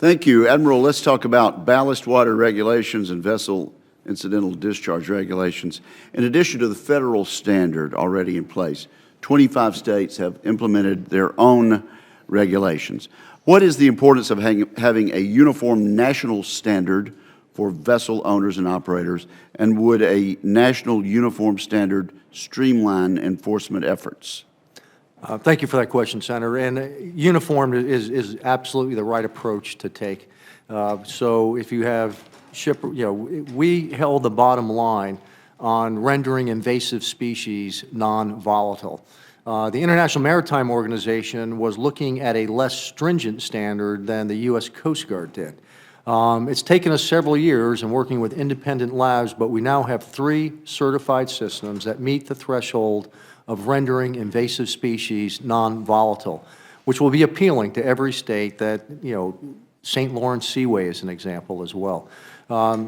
Thank you. Admiral, let's talk about ballast water regulations and vessel incidental discharge regulations. In addition to the federal standard already in place, 25 states have implemented their own regulations. What is the importance of having a uniform national standard for vessel owners and operators, and would a national uniform standard streamline enforcement efforts? Thank you for that question, Senator. And uniform is absolutely the right approach to take. So if you have we held the bottom line on rendering invasive species non-volatile. The International Maritime Organization was looking at a less stringent standard than the U.S. Coast Guard did. It's taken us several years and working with independent labs, but we now have 3 certified systems that meet the threshold of rendering invasive species non-volatile, which will be appealing to every state that, St. Lawrence Seaway is an example as well,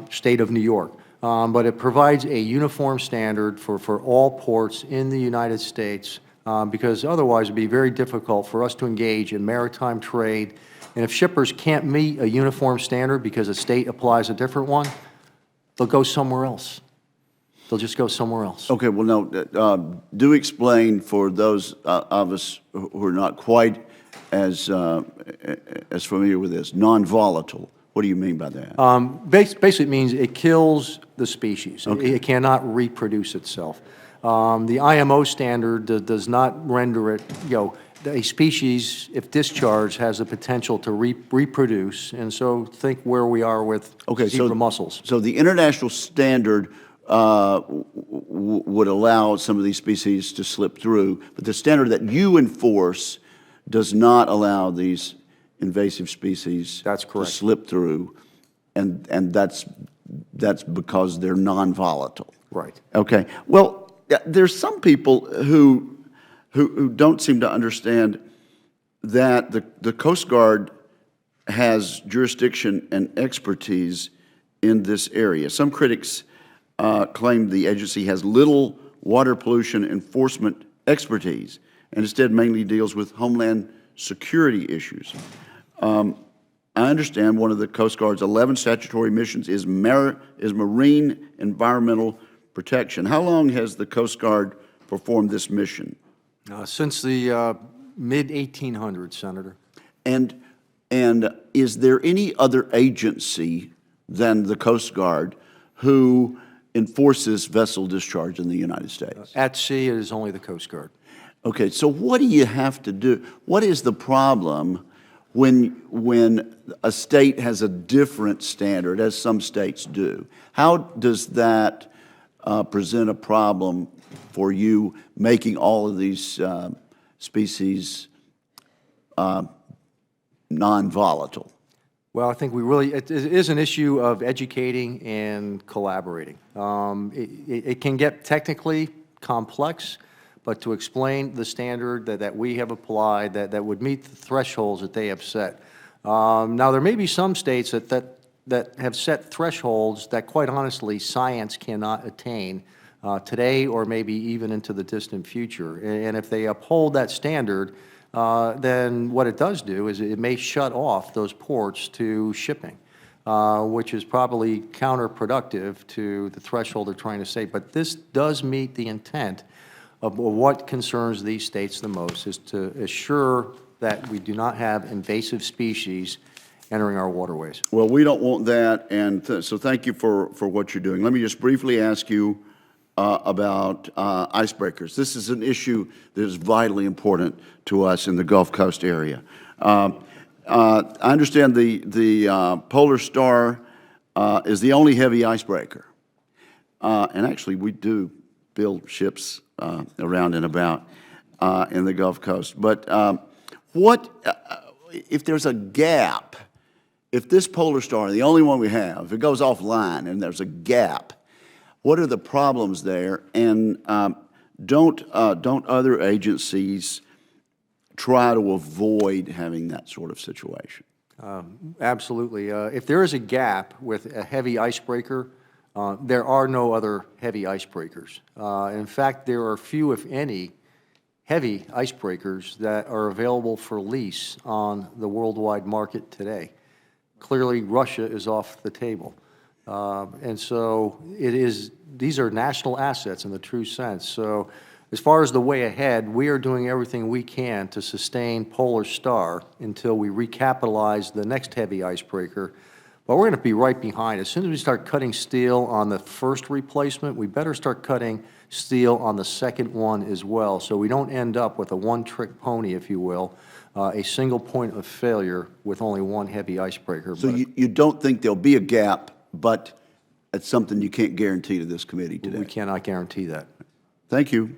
state of New York. But it provides a uniform standard for all ports in the United States because otherwise it would be very difficult for us to engage in maritime trade. And if shippers can't meet a uniform standard because a state applies a different one, they'll go somewhere else. They'll just go somewhere else. Okay, well, no, do explain for those of us who are not quite as familiar with this, non-volatile. What do you mean by that? Basically, it means it kills the species. Okay. It cannot reproduce itself. The IMO standard does not render it, a species, if discharged, has the potential to reproduce. And so think where we are with zebra mussels. So the international standard would allow some of these species to slip through, but the standard that you enforce does not allow these invasive species to slip through, and that's because they're non-volatile. Right. Okay. Well, there's some people who don't seem to understand that the Coast Guard has jurisdiction and expertise in this area. Some critics claim the agency has little water pollution enforcement expertise and instead mainly deals with homeland security issues. I understand one of the Coast Guard's 11 statutory missions is marine environmental protection. How long has the Coast Guard performed this mission? Since the mid-1800s, Senator. And is there any other agency than the Coast Guard who enforces vessel discharge in the United States? At sea, it is only the Coast Guard. Okay, so what do you have to do? What is the problem when a state has a different standard, as some states do? How does that present a problem for you making all of these species non-volatile? Well, I think it is an issue of educating and collaborating. It can get technically complex, but to explain the standard that we have applied that would meet the thresholds that they have set. Now, there may be some states that have set thresholds that, quite honestly, science cannot attain today or maybe even into the distant future. And if they uphold that standard, then what it does do is it may shut off those ports to shipping, which is probably counterproductive to the threshold they're trying to say. But this does meet the intent of what concerns these states the most, is to assure that we do not have invasive species entering our waterways. Well, we don't want that, and so thank you for what you're doing. Let me just briefly ask you about icebreakers. This is an issue that is vitally important to us in the Gulf Coast area. I understand the Polar Star is the only heavy icebreaker, and actually we do build ships around and about in the Gulf Coast. But if there's a gap, if this Polar Star, the only one we have, if it goes offline and there's a gap, what are the problems there? And don't other agencies try to avoid having that sort of situation? Absolutely. If there is a gap with a heavy icebreaker, there are no other heavy icebreakers. In fact, there are few, if any, heavy icebreakers that are available for lease on the worldwide market today. Clearly, Russia is off the table. And so these are national assets in the true sense. So as far as the way ahead, we are doing everything we can to sustain Polar Star until we recapitalize the next heavy icebreaker. But we're going to be right behind. As soon as we start cutting steel on the first replacement, we better start cutting steel on the second one as well, so we don't end up with a one-trick pony, if you will, a single point of failure with only one heavy icebreaker. So you don't think there'll be a gap, but it's something you can't guarantee to this committee today? We cannot guarantee that. Thank you.